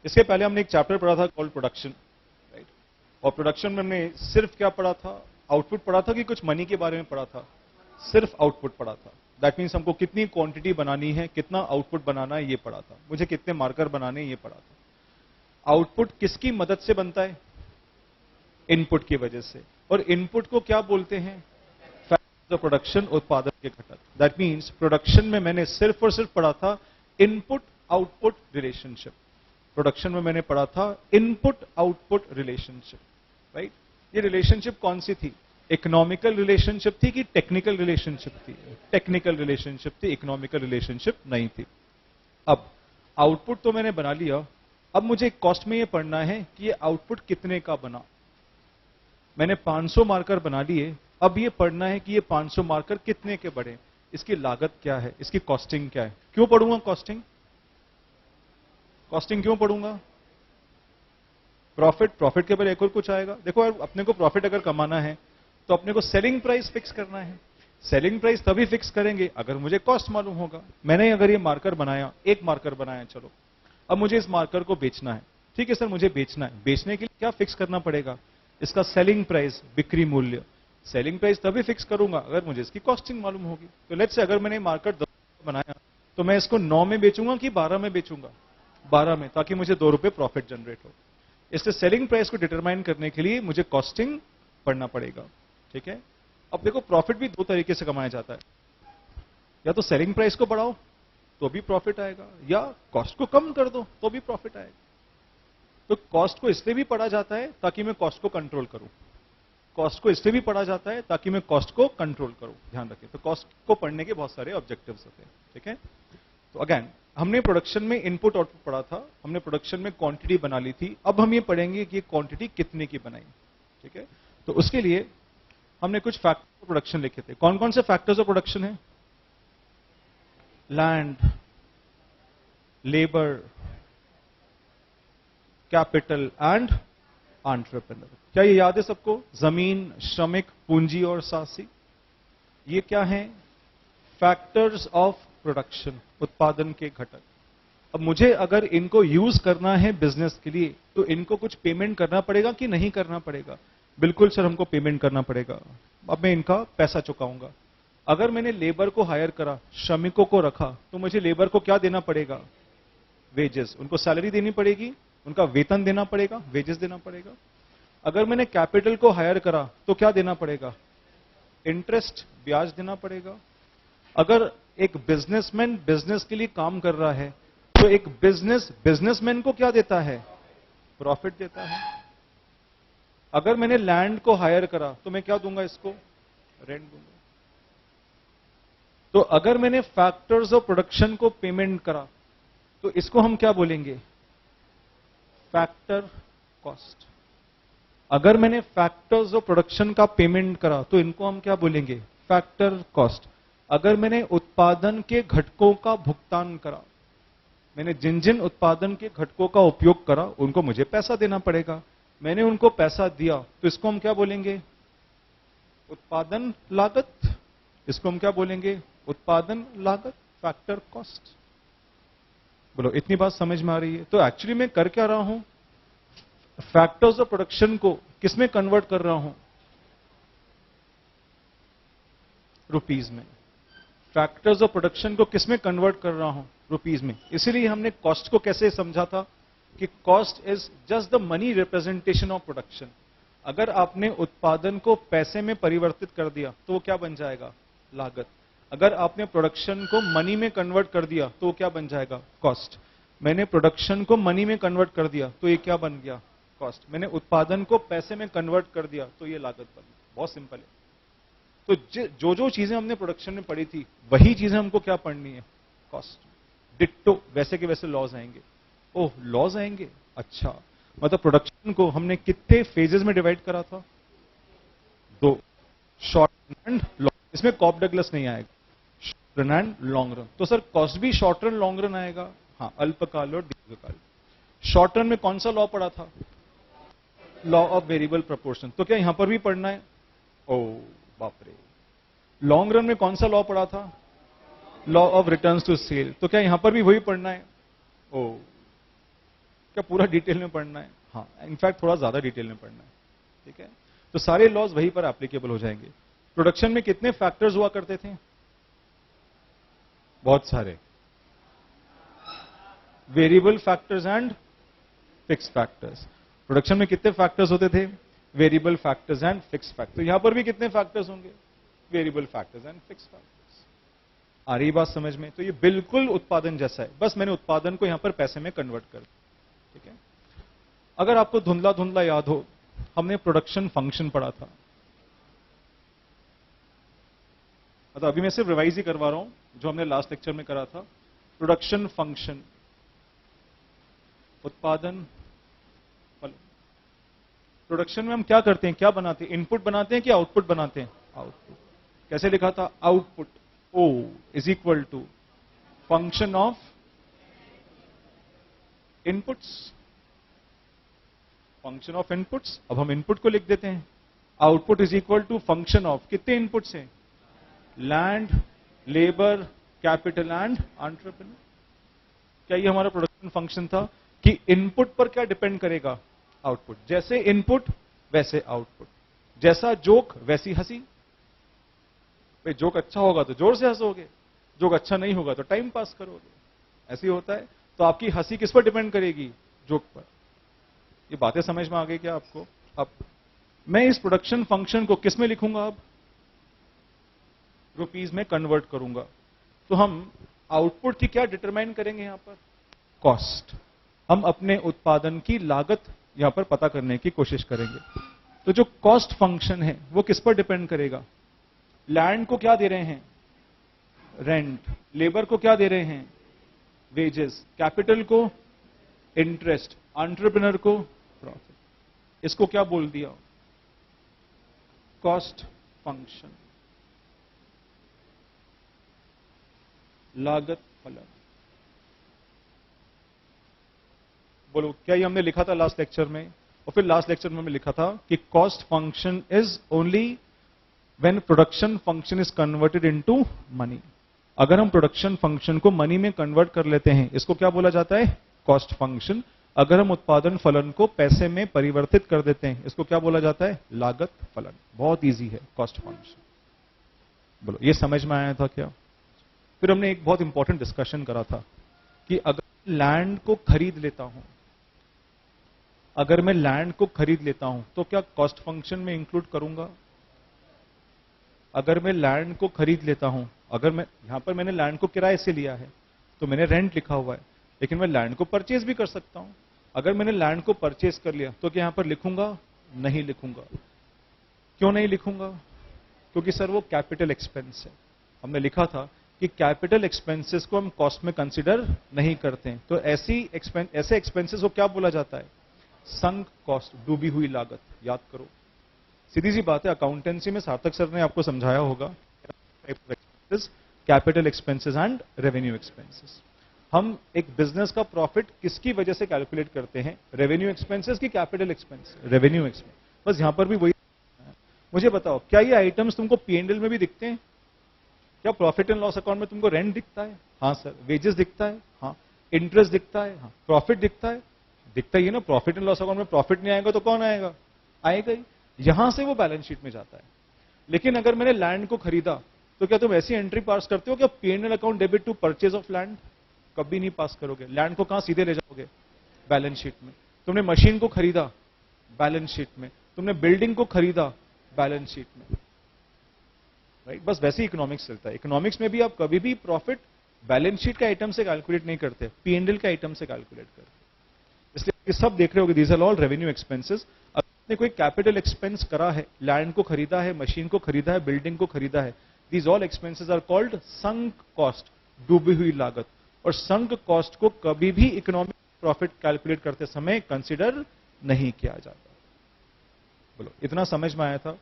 इसके पहले हमने एक चैप्टर पढ़ा था कॉल्ड प्रोडक्शन, राइट। और प्रोडक्शन में हमने सिर्फ क्या पढ़ा था? आउटपुट पढ़ा था कि कुछ मनी के बारे में पढ़ा था? सिर्फ आउटपुट पढ़ा था। दैट मीन्स हमको कितनी क्वांटिटी बनानी है, कितना आउटपुट बनाना है, ये पढ़ा था। मुझे कितने मार्कर बनाने हैं, ये पढ़ा था। आउटपुट किसकी मदद से बनता है? इनपुट की वजह से। और इनपुट को क्या बोलते हैं? फैक्टर ऑफ प्रोडक्शन, उत्पादन के घटक। दैट मीन्स प्रोडक्शन में मैंने सिर्फ और सिर्फ पढ़ा था इनपुट आउटपुट रिलेशनशिप। प्रोडक्शन में मैंने पढ़ा था इनपुट आउटपुट रिलेशनशिप, राइट। ये रिलेशनशिप कौन सी थी? इकोनॉमिकल रिलेशनशिप थी कि टेक्निकल रिलेशनशिप थी? टेक्निकल रिलेशनशिप थी, इकोनॉमिकल रिलेशनशिप नहीं थी। अब आउटपुट तो मैंने बना लिया, अब मुझे कॉस्ट में ये पढ़ना है कि ये आउटपुट कितने का बना। मैंने 500 मार्कर बना लिए, अब ये पढ़ना है कि ये 500 मार्कर कितने के बने, इसकी लागत क्या है, इसकी कॉस्टिंग क्या है। क्यों पढ़ूंगा कॉस्टिंग? कॉस्टिंग क्यों पढ़ूंगा? प्रॉफिट के ऊपर एक और कुछ आएगा। देखो यार, अपने को प्रॉफिट अगर कमाना है तो अपने को सेलिंग प्राइस फिक्स करना है। सेलिंग प्राइस तभी फिक्स करेंगे अगर मुझे कॉस्ट मालूम होगा। मैंने अगर ये मार्कर बनाया, एक मार्कर बनाया, चलो अब मुझे इस मार्कर को बेचना है। ठीक है सर, मुझे बेचना है। बेचने के लिए क्या फिक्स करना पड़ेगा? इसका सेलिंग प्राइस, बिक्री मूल्य। सेलिंग प्राइस तभी फिक्स करूंगा अगर मुझे इसकी कॉस्टिंग मालूम होगी। तो लेट्स से अगर मैंने मार्कर 10 बनाया तो मैं इसको 9 में बेचूंगा कि 12 में बेचूंगा? 12 में, ताकि मुझे 2 रुपए प्रॉफिट जनरेट हो। इससे सेलिंग प्राइस को डिटरमाइन करने के लिए मुझे कॉस्टिंग पढ़ना पड़ेगा। ठीक है। अब देखो, प्रॉफिट भी 2 तरीके से कमाया जाता है। या तो सेलिंग प्राइस को बढ़ाओ तो भी प्रॉफिट आएगा, या कॉस्ट को कम कर दो तो भी प्रॉफिट आएगा। तो कॉस्ट को इसलिए भी पढ़ा जाता है ताकि मैं कॉस्ट को कंट्रोल करूं। कॉस्ट को इसलिए भी पढ़ा जाता है ताकि मैं कॉस्ट को कंट्रोल करूं। ध्यान रखें, तो कॉस्ट को पढ़ने के बहुत सारे ऑब्जेक्टिव्स होते हैं। ठीक है। तो अगेन, हमने प्रोडक्शन में इनपुट आउटपुट पढ़ा था, हमने प्रोडक्शन में क्वांटिटी बना ली थी। अब हम ये पढ़ेंगे कि क्वांटिटी कितने की बनाई। ठीक है। तो उसके लिए हमने कुछ फैक्टर्स ऑफ प्रोडक्शन लिखे थे। कौन कौन से फैक्टर्स ऑफ प्रोडक्शन है? Land, labour, capital and entrepreneur. क्या ये याद है सबको? जमीन, श्रमिक, पूंजी और साहसी। ये क्या है? फैक्टर्स ऑफ प्रोडक्शन, उत्पादन के घटक। अब मुझे अगर इनको यूज करना है बिजनेस के लिए तो इनको कुछ पेमेंट करना पड़ेगा कि नहीं करना पड़ेगा? बिल्कुल सर, हमको पेमेंट करना पड़ेगा। अब मैं इनका पैसा चुकाऊंगा। अगर मैंने लेबर को हायर करा, श्रमिकों को रखा, तो मुझे लेबर को क्या देना पड़ेगा? वेजेस। उनको सैलरी देनी पड़ेगी, उनका वेतन देना पड़ेगा, वेजेस देना पड़ेगा। अगर मैंने कैपिटल को हायर करा तो क्या देना पड़ेगा? इंटरेस्ट, ब्याज देना पड़ेगा। अगर एक बिजनेसमैन बिजनेस के लिए काम कर रहा है तो एक बिजनेसमैन को क्या देता है? प्रॉफिट देता है। अगर मैंने लैंड को हायर करा तो मैं क्या दूंगा? इसको रेंट दूंगा। तो अगर मैंने फैक्टर्स ऑफ प्रोडक्शन को पेमेंट करा तो इसको हम क्या बोलेंगे? Factor cost. अगर मैंने फैक्टर्स ऑफ प्रोडक्शन का पेमेंट करा तो इनको हम क्या बोलेंगे? Factor cost. अगर मैंने उत्पादन के घटकों का भुगतान करा, मैंने जिन जिन उत्पादन के घटकों का उपयोग करा उनको मुझे पैसा देना पड़ेगा। मैंने उनको पैसा दिया तो इसको हम क्या बोलेंगे? उत्पादन लागत। इसको हम क्या बोलेंगे? उत्पादन लागत, फैक्टर कॉस्ट। बोलो, इतनी बात समझ में आ रही है? तो एक्चुअली मैं कर क्या रहा हूं? फैक्टर्स ऑफ प्रोडक्शन को किसमें कन्वर्ट कर रहा हूं? रुपीज में। फैक्टर्स ऑफ प्रोडक्शन को किसमें कन्वर्ट कर रहा हूं? रुपीज में। इसीलिए हमने कॉस्ट को कैसे समझा था कि cost is just the money representation of production. अगर आपने उत्पादन को पैसे में परिवर्तित कर दिया तो वो क्या बन जाएगा? लागत। अगर आपने प्रोडक्शन को मनी में कन्वर्ट कर दिया तो वो क्या बन जाएगा? कॉस्ट। मैंने प्रोडक्शन को मनी में कन्वर्ट कर दिया तो ये क्या बन गया? कॉस्ट। मैंने उत्पादन को पैसे में कन्वर्ट कर दिया तो ये लागत बन गई। बहुत सिंपल है। तो जो जो चीजें हमने प्रोडक्शन में पढ़ी थी वही चीजें हमको क्या पढ़नी है? कॉस्ट। डिट्टो वैसे के वैसे लॉज आएंगे। ओह, लॉज आएंगे? अच्छा, मतलब प्रोडक्शन को हमने कितने फेजेस में डिवाइड करा था? 2, शॉर्ट रन एंड लॉन्ग। इसमें कॉप डगलस नहीं आएगा। Short run and long run. तो सर कॉस्ट भी शॉर्ट रन लॉन्ग रन आएगा? हाँ, अल्पकाल और दीर्घकाल। शॉर्ट रन में कौन सा लॉ पढ़ा था? Law of variable proportion. तो क्या यहां पर भी पढ़ना है? ओ बाप रे। लॉन्ग रन में कौन सा लॉ पढ़ा था? Law of returns to scale. तो क्या यहां पर भी वही पढ़ना है? ओ, क्या पूरा डिटेल में पढ़ना है? हाँ, इनफैक्ट थोड़ा ज्यादा डिटेल में पढ़ना है। ठीक है, तो सारे लॉज वहीं पर एप्लीकेबल हो जाएंगे। प्रोडक्शन में कितने फैक्टर्स हुआ करते थे? बहुत सारे। Variable factors and fix factors. Production में कितने फैक्टर्स होते थे? Variable factors and fix factors. यहां पर भी कितने फैक्टर्स होंगे? Variable factors and fix factors. आ रही बात समझ में? तो ये बिल्कुल उत्पादन जैसा है, बस मैंने उत्पादन को यहां पर पैसे में कन्वर्ट कर दिया। ठीक है, अगर आपको धुंधला धुंधला याद हो, हमने प्रोडक्शन फंक्शन पढ़ा था। तो अभी मैं सिर्फ रिवाइज ही करवा रहा हूं जो हमने लास्ट लेक्चर में करा था। प्रोडक्शन फंक्शन, उत्पादन फलन। प्रोडक्शन में हम क्या करते हैं, क्या बनाते हैं? इनपुट बनाते हैं कि आउटपुट बनाते हैं? आउटपुट। कैसे लिखा था? Output O is equal to function of inputs. Function of inputs. अब हम इनपुट को लिख देते हैं, output is equal to function of कितने इनपुट्स हैं? Land, labour, capital and entrepreneur. क्या ये हमारा प्रोडक्शन फंक्शन था कि इनपुट पर क्या डिपेंड करेगा? आउटपुट। जैसे इनपुट वैसे आउटपुट, जैसा जोक वैसी हंसी। भाई जोक अच्छा होगा तो जोर से हंसोगे, जोक अच्छा नहीं होगा तो टाइम पास करोगे, ऐसे ही होता है। तो आपकी हंसी किस पर डिपेंड करेगी? जोक पर। ये बातें समझ में आ गई क्या आपको? अब मैं इस प्रोडक्शन फंक्शन को किस में लिखूंगा? अब रुपीज में कन्वर्ट करूंगा। तो हम आउटपुट की क्या डिटरमाइन करेंगे? यहां पर कॉस्ट। हम अपने उत्पादन की लागत यहां पर पता करने की कोशिश करेंगे। तो जो कॉस्ट फंक्शन है वो किस पर डिपेंड करेगा? लैंड को क्या दे रहे हैं? रेंट। लेबर को क्या दे रहे हैं? वेजेस। कैपिटल को इंटरेस्ट। एंटरप्रेन्योर को प्रॉफिट। इसको क्या बोल दिया? कॉस्ट फंक्शन, लागत फलन। बोलो, क्या ये हमने लिखा था लास्ट लेक्चर में? और फिर लास्ट लेक्चर में लिखा था कि cost function is only when production function is converted into money. अगर हम प्रोडक्शन फंक्शन को मनी में कन्वर्ट कर लेते हैं, इसको क्या बोला जाता है? Cost function. अगर हम उत्पादन फलन को पैसे में परिवर्तित कर देते हैं, इसको क्या बोला जाता है? लागत फलन। बहुत इजी है कॉस्ट फंक्शन। बोलो, ये समझ में आया था क्या? फिर हमने एक बहुत इंपॉर्टेंट डिस्कशन करा था कि अगर लैंड को खरीद लेता हूं, अगर मैं लैंड को खरीद लेता हूं तो क्या कॉस्ट फंक्शन में इंक्लूड करूंगा? अगर मैं लैंड को खरीद लेता हूं, अगर मैं यहां पर मैंने लैंड को किराए से लिया है तो मैंने रेंट लिखा हुआ है, लेकिन मैं लैंड को परचेज भी कर सकता हूं। अगर मैंने लैंड को परचेज कर लिया तो क्या यहां पर लिखूंगा? नहीं लिखूंगा। क्यों नहीं लिखूंगा? क्योंकि सर वो कैपिटल एक्सपेंस है। हमने लिखा था कि कैपिटल एक्सपेंसेस को हम कॉस्ट में कंसीडर नहीं करते हैं। तो ऐसे एक्सपेंसेस को क्या बोला जाता है? संक कॉस्ट, डूबी हुई लागत। याद करो, सीधी सी बात है। अकाउंटेंसी में सार्थक सर ने आपको समझाया होगा capital expenses and revenue expenses. हम एक बिजनेस का प्रॉफिट किसकी वजह से कैलकुलेट करते हैं? रेवेन्यू एक्सपेंसेस की कैपिटल एक्सपेंस? Revenue expense. बस यहां पर भी वही। मुझे बताओ, क्या ये आइटम्स तुमको पीएनएल में भी दिखते हैं? क्या प्रॉफिट एंड लॉस अकाउंट में तुमको रेंट दिखता है? हाँ सर। वेजेस दिखता है? हाँ। इंटरेस्ट दिखता है? हाँ। प्रॉफिट दिखता है? दिखता ही है ना। प्रॉफिट एंड लॉस अकाउंट में प्रॉफिट नहीं आएगा तो कौन आएगा? आएगा ही। यहां से वो बैलेंस शीट में जाता है। लेकिन अगर मैंने लैंड को खरीदा तो क्या तुम ऐसी एंट्री पास करते हो? क्या PNL account debit to purchase of land? कभी नहीं पास करोगे। लैंड को कहां सीधे ले जाओगे? बैलेंस शीट में। तुमने मशीन को खरीदा, बैलेंस शीट में। तुमने बिल्डिंग को खरीदा, बैलेंस शीट में। राइट? बस वैसे ही इकोनॉमिक्स चलता है। इकोनॉमिक्स में भी आप कभी भी प्रॉफिट बैलेंस शीट के आइटम से कैलकुलेट नहीं करते, पीएनएल के आइटम से कैलकुलेट करते। इसलिए ये सब देख रहे होगे, these are all revenue expenses. आपने कोई कैपिटल एक्सपेंस करा है, लैंड को खरीदा है, मशीन को खरीदा है, बिल्डिंग को खरीदा है, these all expenses are called sunk cost, डूबी हुई लागत। और संक कॉस्ट को कभी भी इकोनॉमिक प्रॉफिट कैलकुलेट करते समय कंसिडर नहीं किया जाता। बोलो, इतना समझ में आया था?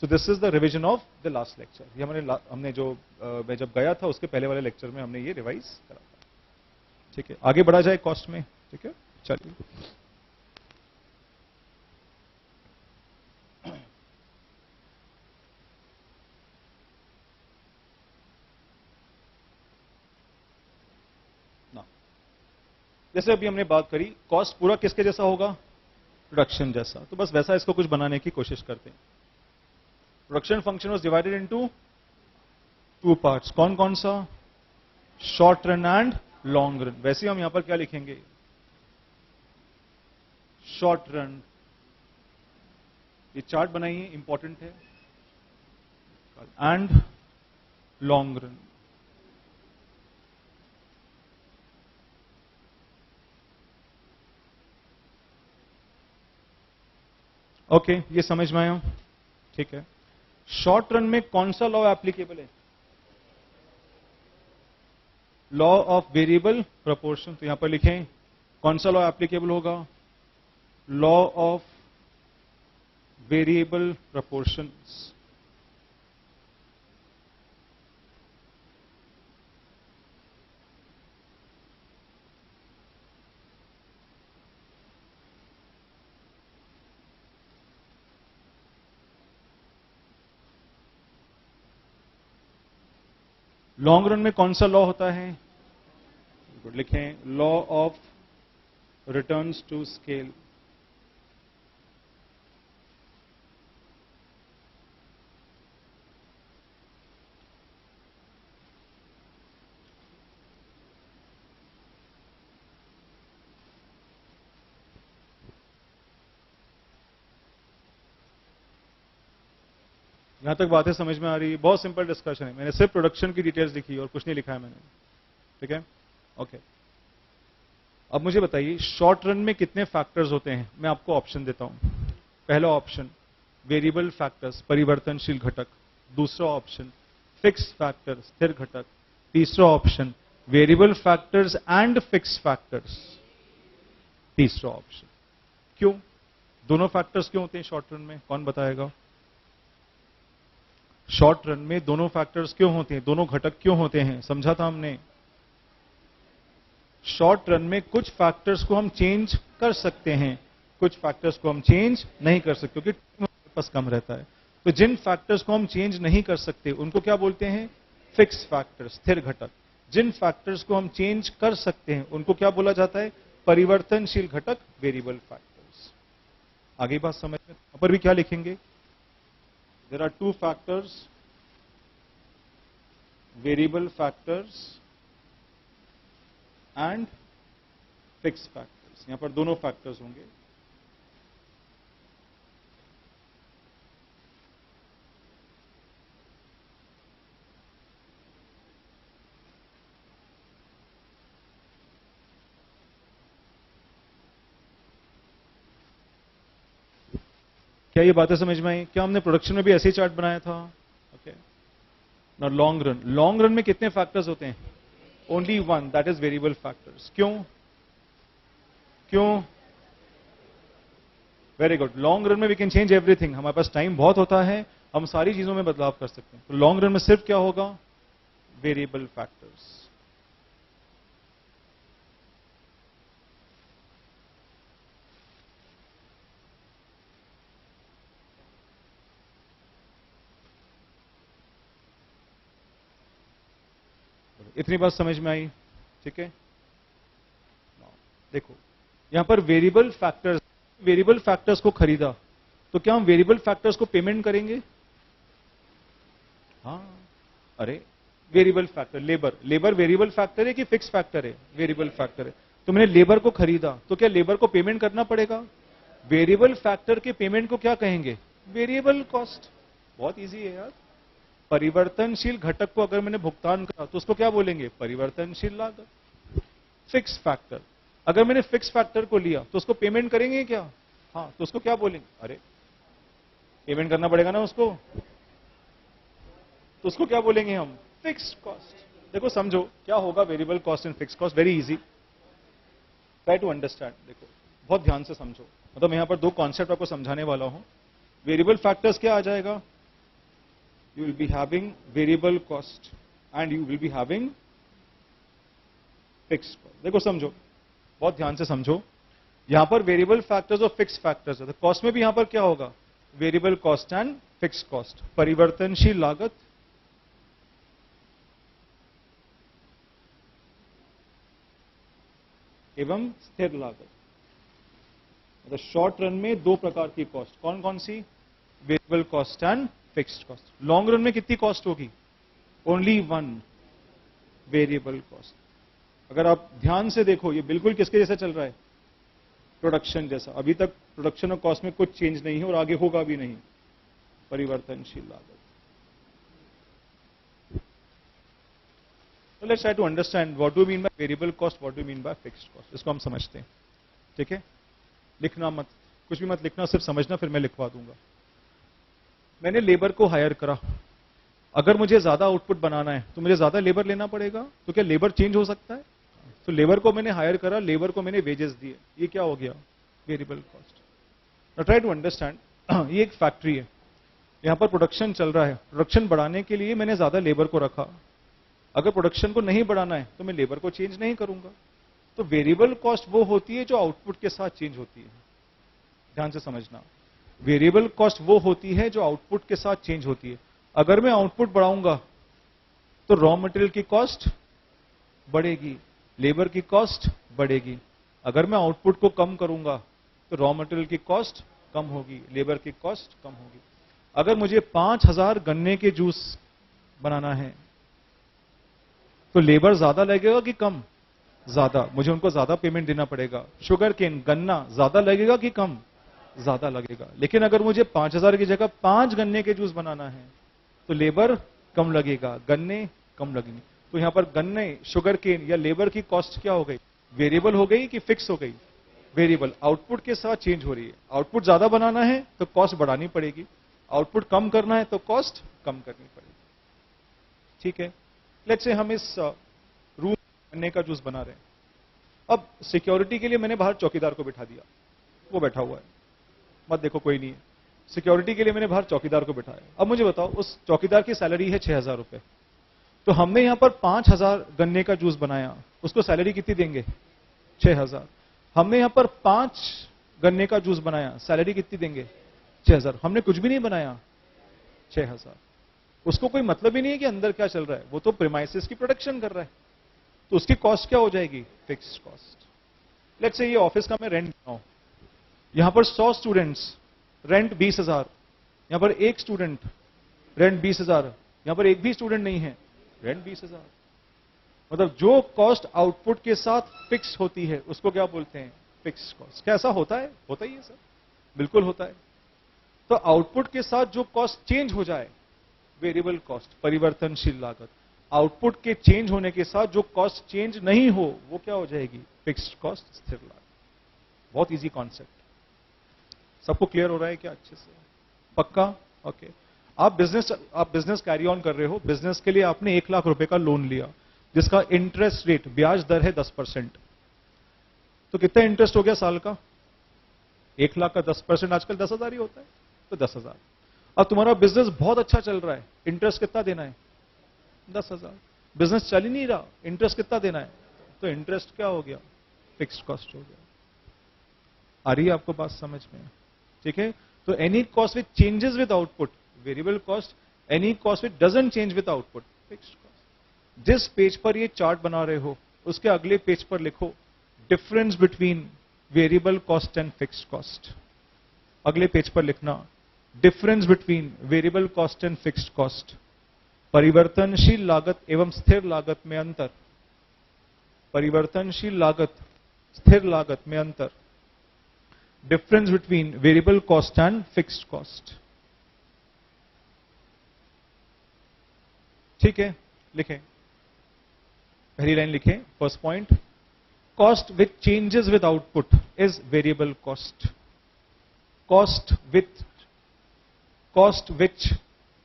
So this is the revision of the last lecture. ये हमने जो मैं जब गया था उसके पहले वाले लेक्चर में हमने ये रिवाइज करा था। ठीक है, आगे बढ़ा जाए कॉस्ट में। ठीक है, चलिए। जैसे अभी हमने बात करी, कॉस्ट पूरा किसके जैसा होगा? प्रोडक्शन जैसा। तो बस वैसा इसको कुछ बनाने की कोशिश करते हैं। Production function was divided into two parts. कौन कौन सा? Short run and long run. वैसे हम यहां पर क्या लिखेंगे? Short run. ये चार्ट बनाइए, इंपॉर्टेंट है। And long run. ओके, ये समझ में आया? ठीक है। शॉर्ट रन में कौन सा लॉ एप्लीकेबल है? Law of variable proportion. तो यहां पर लिखें कौन सा लॉ एप्लीकेबल होगा? Law of variable proportions. Long run में कौन सा लॉ होता है? लिखें law of returns to scale. यहां तक बातें समझ में आ रही है? बहुत सिंपल डिस्कशन है। मैंने सिर्फ प्रोडक्शन की डिटेल्स लिखी और कुछ नहीं लिखा है मैंने। ठीक है, ओके। अब मुझे बताइए शॉर्ट रन में कितने फैक्टर्स होते हैं? मैं आपको ऑप्शन देता हूं। पहला ऑप्शन वेरिएबल फैक्टर्स, परिवर्तनशील घटक। दूसरा ऑप्शन फिक्स फैक्टर, स्थिर घटक। तीसरा option variable factors and fix factors. तीसरा ऑप्शन। क्यों दोनों फैक्टर्स क्यों होते हैं शॉर्ट रन में? कौन बताएगा? शॉर्ट रन में दोनों फैक्टर्स क्यों होते हैं? दोनों घटक क्यों होते हैं? समझा था हमने। शॉर्ट रन में कुछ फैक्टर्स को हम चेंज कर सकते हैं, कुछ फैक्टर्स को हम चेंज नहीं कर सकते क्योंकि हमारे पास कम रहता है। तो जिन फैक्टर्स को हम चेंज नहीं कर सकते उनको क्या बोलते हैं? फिक्स फैक्टर, स्थिर घटक। जिन फैक्टर्स को हम चेंज कर सकते हैं उनको क्या बोला जाता है? परिवर्तनशील घटक, वेरिएबल फैक्टर्स। आगे बात समझ में? यहां पर भी क्या लिखेंगे? There are two factors, variable factors and fix factors. यहां पर दोनों फैक्टर्स होंगे। क्या ये बातें समझ में आई? क्या हमने प्रोडक्शन में भी ऐसे ही चार्ट बनाया था? Okay. Now long run. Long run में कितने फैक्टर्स होते हैं? Only one, that is variable factors. क्यों? क्यों? Very good. लॉन्ग रन में वी कैन चेंज एवरीथिंग। हमारे पास टाइम बहुत होता है, हम सारी चीजों में बदलाव कर सकते हैं। तो लॉन्ग रन में सिर्फ क्या होगा? Variable factors. इतनी बात समझ में आई? ठीक है। देखो यहां पर वेरिएबल फैक्टर्स को खरीदा तो क्या हम वेरिएबल फैक्टर्स को पेमेंट करेंगे? हाँ। अरे variable factor, labour variable factor है कि फिक्स फैक्टर है? वेरिएबल फैक्टर है। तो मैंने लेबर को खरीदा तो क्या लेबर को पेमेंट करना पड़ेगा? वेरिएबल फैक्टर के पेमेंट को क्या कहेंगे? Variable cost. बहुत इजी है यार। परिवर्तनशील घटक को अगर मैंने भुगतान करा तो उसको क्या बोलेंगे? परिवर्तनशील लागत। फिक्स फैक्टर, अगर मैंने फिक्स फैक्टर को लिया तो उसको पेमेंट करेंगे क्या? हाँ, तो उसको क्या बोलेंगे? अरे पेमेंट करना पड़ेगा ना उसको, तो उसको क्या बोलेंगे हम? Fixed cost. देखो समझो क्या होगा variable cost and fixed cost. Very easy, try to understand. देखो बहुत ध्यान से समझो, मतलब मैं यहां पर दो कॉन्सेप्ट आपको समझाने वाला हूं। वेरिएबल फैक्टर्स क्या आ जाएगा? you will be having variable cost and you will be having fixed cost। देखो समझो, बहुत ध्यान से समझो। यहां पर वेरिएबल फैक्टर्स और फिक्स फैक्टर्स है, तो कॉस्ट में भी यहां पर क्या होगा? Variable cost and fix cost, परिवर्तनशील लागत एवं स्थिर लागत। मतलब शॉर्ट रन में दो प्रकार की कॉस्ट, कौन कौन सी? Variable cost and fixed cost. Long run में कितनी कॉस्ट होगी? Only one, variable cost. अगर आप ध्यान से देखो, ये बिल्कुल किसके जैसा चल रहा है? प्रोडक्शन जैसा। अभी तक प्रोडक्शन और कॉस्ट में कुछ चेंज नहीं है और आगे होगा भी नहीं, परिवर्तनशील लागत। So let's try to understand what do you mean by variable cost, what do you mean by fixed cost। इसको हम समझते हैं, ठीक है? लिखना मत, कुछ भी मत लिखना, सिर्फ समझना, फिर मैं लिखवा दूंगा। मैंने लेबर को हायर करा, अगर मुझे ज्यादा आउटपुट बनाना है तो मुझे ज्यादा लेबर लेना पड़ेगा। तो क्या लेबर चेंज हो सकता है? तो लेबर को मैंने हायर करा, लेबर को मैंने वेजेस दिए, ये क्या हो गया? Variable cost. Now try to understand, ये एक फैक्ट्री है, यहां पर प्रोडक्शन चल रहा है, प्रोडक्शन बढ़ाने के लिए मैंने ज्यादा लेबर को रखा। अगर प्रोडक्शन को नहीं बढ़ाना है तो मैं लेबर को चेंज नहीं करूंगा। तो वेरिएबल कॉस्ट वो होती है जो आउटपुट के साथ चेंज होती है। ध्यान से समझना, वेरिएबल कॉस्ट वो होती है जो आउटपुट के साथ चेंज होती है। अगर मैं आउटपुट बढ़ाऊंगा तो रॉ मटेरियल की कॉस्ट बढ़ेगी, लेबर की कॉस्ट बढ़ेगी। अगर मैं आउटपुट को कम करूंगा तो रॉ मटेरियल की कॉस्ट कम होगी, लेबर की कॉस्ट कम होगी। अगर मुझे 5000 गन्ने के जूस बनाना है तो लेबर ज्यादा लगेगा कि कम? ज्यादा, मुझे उनको ज्यादा पेमेंट देना पड़ेगा। शुगर केन, गन्ना, ज्यादा लगेगा कि कम? ज्यादा लगेगा। लेकिन अगर मुझे 5000 की जगह 5 गन्ने के जूस बनाना है तो लेबर कम लगेगा, गन्ने कम लगेंगे। तो यहां पर गन्ने, शुगर केन या लेबर की कॉस्ट क्या हो गई? वेरिएबल हो गई कि फिक्स हो गई? वेरिएबल। आउटपुट के साथ चेंज हो रही है। आउटपुट ज्यादा बनाना है तो कॉस्ट बढ़ानी पड़ेगी, आउटपुट कम करना है तो कॉस्ट कम करनी पड़ेगी, ठीक है? लेट्स से हम इस रूम गन्ने का जूस बना रहे हैं। अब सिक्योरिटी के लिए मैंने बाहर चौकीदार को बिठा दिया, वो बैठा हुआ है, मत देखो कोई नहीं है। सिक्योरिटी के लिए मैंने बाहर चौकीदार को बिठाया। अब मुझे बताओ, उस चौकीदार की सैलरी है 6000 रुपए, तो हमने यहां पर 5000 गन्ने का जूस बनाया, उसको सैलरी कितनी देंगे? 6000। हमने यहां पर 5 गन्ने का जूस बनाया, सैलरी कितनी देंगे? 6000। हमने कुछ भी नहीं बनाया, 6000। उसको कोई मतलब ही नहीं है कि अंदर क्या चल रहा है, वो तो प्रीमाइसेस की प्रोडक्शन कर रहा है, तो उसकी कॉस्ट क्या हो जाएगी? Fixed cost. लेट्स से ये ऑफिस का मैं रेंट बनाऊं, यहां पर 100 स्टूडेंट्स, रेंट 20,000, यहां पर एक स्टूडेंट, रेंट 20,000, यहां पर एक भी स्टूडेंट नहीं है, रेंट 20,000। मतलब जो कॉस्ट आउटपुट के साथ फिक्स होती है उसको क्या बोलते हैं? Fixed cost. क्या ऐसा होता है? होता ही है सर, बिल्कुल होता है। तो आउटपुट के साथ जो कॉस्ट चेंज हो जाए, वेरिएबल कॉस्ट, परिवर्तनशील लागत। आउटपुट के चेंज होने के साथ जो कॉस्ट चेंज नहीं हो वो क्या हो जाएगी? फिक्स्ड कॉस्ट, स्थिर लागत। बहुत इजी कॉन्सेप्ट। सबको क्लियर हो रहा है क्या अच्छे से? पक्का? ओके। आप बिजनेस कैरी ऑन कर रहे हो, बिजनेस के लिए आपने 1 लाख रुपए का लोन लिया जिसका इंटरेस्ट रेट, ब्याज दर है 10%। तो कितना इंटरेस्ट हो गया साल का? 1 लाख का 10% आजकल 10,000 ही होता है, तो 10,000। अब तुम्हारा बिजनेस बहुत अच्छा चल रहा है, इंटरेस्ट कितना देना है? 10,000। बिजनेस चल ही नहीं रहा, इंटरेस्ट कितना देना है? तो इंटरेस्ट क्या हो गया? फिक्स्ड कॉस्ट हो गया। आ रही है आपको बात समझ में? ठीक है। तो any cost which changes with output, variable cost. Any cost which doesn't change with output, fixed cost. जिस पेज पर ये चार्ट बना रहे हो उसके अगले पेज पर लिखो difference between variable cost and fixed cost. अगले पेज पर लिखना difference between variable cost and fixed cost. परिवर्तनशील लागत एवं स्थिर लागत में अंतर, परिवर्तनशील लागत, स्थिर लागत में अंतर। Difference between variable cost and fixed cost. ठीक है, लिखें। पहली लाइन लिखें, first point, cost which changes with output is variable cost. Cost which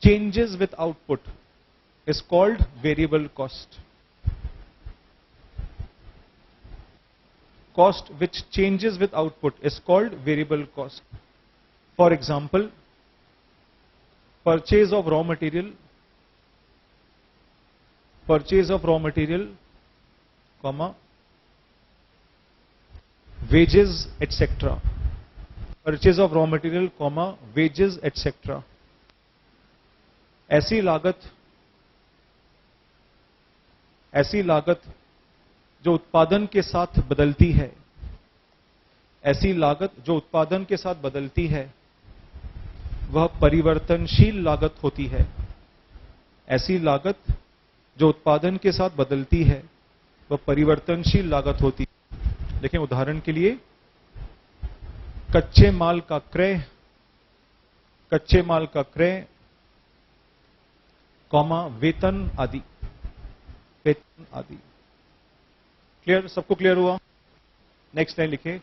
changes with output is called variable cost. Cost which changes with output is called variable cost. For example, purchase of raw material, comma, wages, etc. Purchase of raw material, comma, wages, etc. ऐसी लागत जो उत्पादन के साथ बदलती है, ऐसी लागत जो उत्पादन के साथ बदलती है वह परिवर्तनशील लागत होती है। ऐसी लागत जो उत्पादन के साथ बदलती है वह परिवर्तनशील लागत होती है। देखें उदाहरण के लिए, कच्चे माल का क्रय, कच्चे माल का क्रय, कॉमा वेतन आदि, वेतन आदि। क्लियर? सबको क्लियर हुआ? नेक्स्ट लाइन लिखे,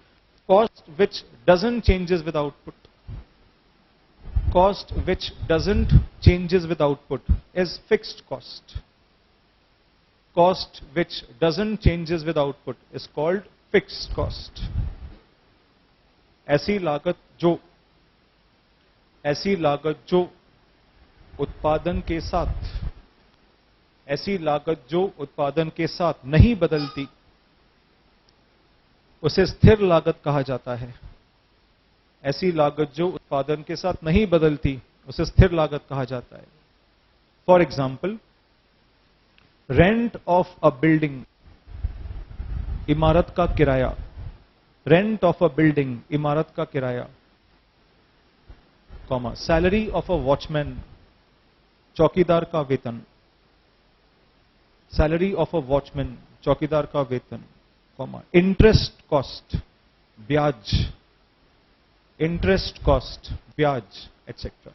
cost which doesn't changes with output. Cost which doesn't changes with output is fixed cost. Cost which doesn't changes with output is called fixed cost. ऐसी लागत जो उत्पादन के साथ, ऐसी लागत जो उत्पादन के साथ नहीं बदलती उसे स्थिर लागत कहा जाता है। ऐसी लागत जो उत्पादन के साथ नहीं बदलती उसे स्थिर लागत कहा जाता है। For example, rent of a building, इमारत का किराया। रेंट ऑफ अ बिल्डिंग, इमारत का किराया, comma salary of a watchman, चौकीदार का वेतन। सैलरी ऑफ अ वॉचमैन, चौकीदार का वेतन, कॉमा इंटरेस्ट कॉस्ट, ब्याज। इंटरेस्ट कॉस्ट, ब्याज, एटसेट्रा।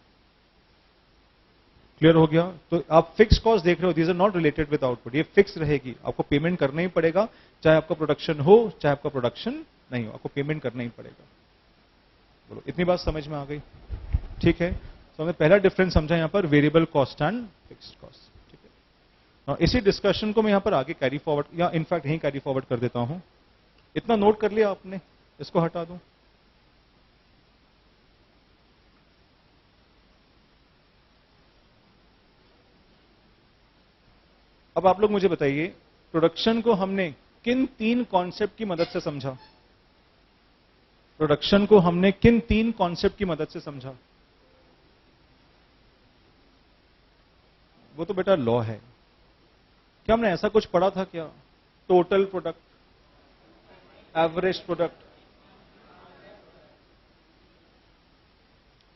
क्लियर हो गया? तो आप फिक्स कॉस्ट देख रहे हो, these are not related with output. ये फिक्स रहेगी, आपको पेमेंट करना ही पड़ेगा, चाहे आपका प्रोडक्शन हो चाहे आपका प्रोडक्शन नहीं हो, आपको पेमेंट करना ही पड़ेगा। बोलो, इतनी बात समझ में आ गई? ठीक है, तो हमने पहला डिफरेंस समझा यहां पर, variable cost and fixed cost. ठीक है, इसी डिस्कशन को मैं यहां पर आगे कैरी फॉरवर्ड, या इनफैक्ट यहीं कैरी फॉरवर्ड कर देता हूं। इतना नोट कर लिया आपने? इसको हटा दूं? अब आप लोग मुझे बताइए, प्रोडक्शन को हमने किन 3 कॉन्सेप्ट की मदद से समझा? प्रोडक्शन को हमने किन 3 कॉन्सेप्ट की मदद से समझा? वो तो बेटा लॉ है। क्या हमने ऐसा कुछ पढ़ा था क्या? Total product, average product,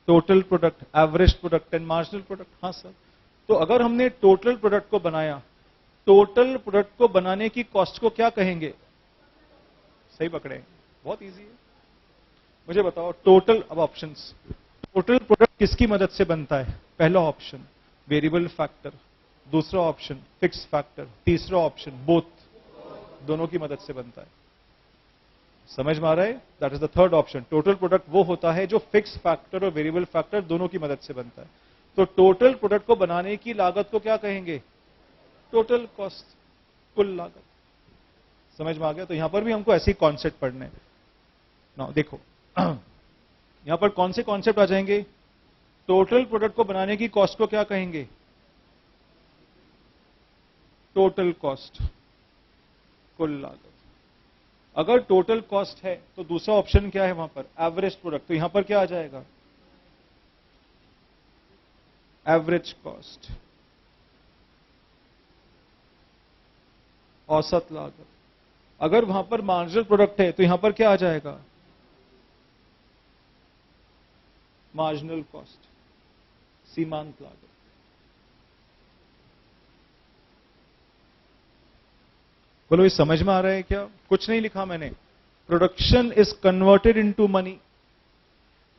total product, average product and marginal product. हाँ सर। तो अगर हमने टोटल प्रोडक्ट को बनाया, टोटल प्रोडक्ट को बनाने की कॉस्ट को क्या कहेंगे? सही पकड़े, बहुत इजी है। मुझे बताओ टोटल, अब ऑप्शंस, टोटल प्रोडक्ट किसकी मदद से बनता है? पहला ऑप्शन वेरिएबल फैक्टर, दूसरा ऑप्शन फिक्स फैक्टर, तीसरा ऑप्शन बोथ, दोनों की मदद से बनता है। समझ में आ रहा है? That is the third option. Total product वो होता है जो फिक्स फैक्टर और वेरिएबल फैक्टर दोनों की मदद से बनता है। तो टोटल प्रोडक्ट को बनाने की लागत को क्या कहेंगे? टोटल कॉस्ट, कुल लागत। समझ में आ गया? तो यहां पर भी हमको ऐसे ही कॉन्सेप्ट पढ़ने हैं। नाउ देखो, यहां पर कौन से कॉन्सेप्ट आ जाएंगे? टोटल प्रोडक्ट को बनाने की कॉस्ट को क्या कहेंगे? टोटल कॉस्ट, कुल लागत। अगर टोटल कॉस्ट है तो दूसरा ऑप्शन क्या है वहां पर? Average product. तो यहां पर क्या आ जाएगा? एवरेज कॉस्ट, औसत लागत। अगर वहां पर मार्जिनल प्रोडक्ट है तो यहां पर क्या आ जाएगा? मार्जिनल कॉस्ट, सीमांत लागत। बोलो, ये समझ में आ रहा है क्या? कुछ नहीं लिखा मैंने। Production is converted into money.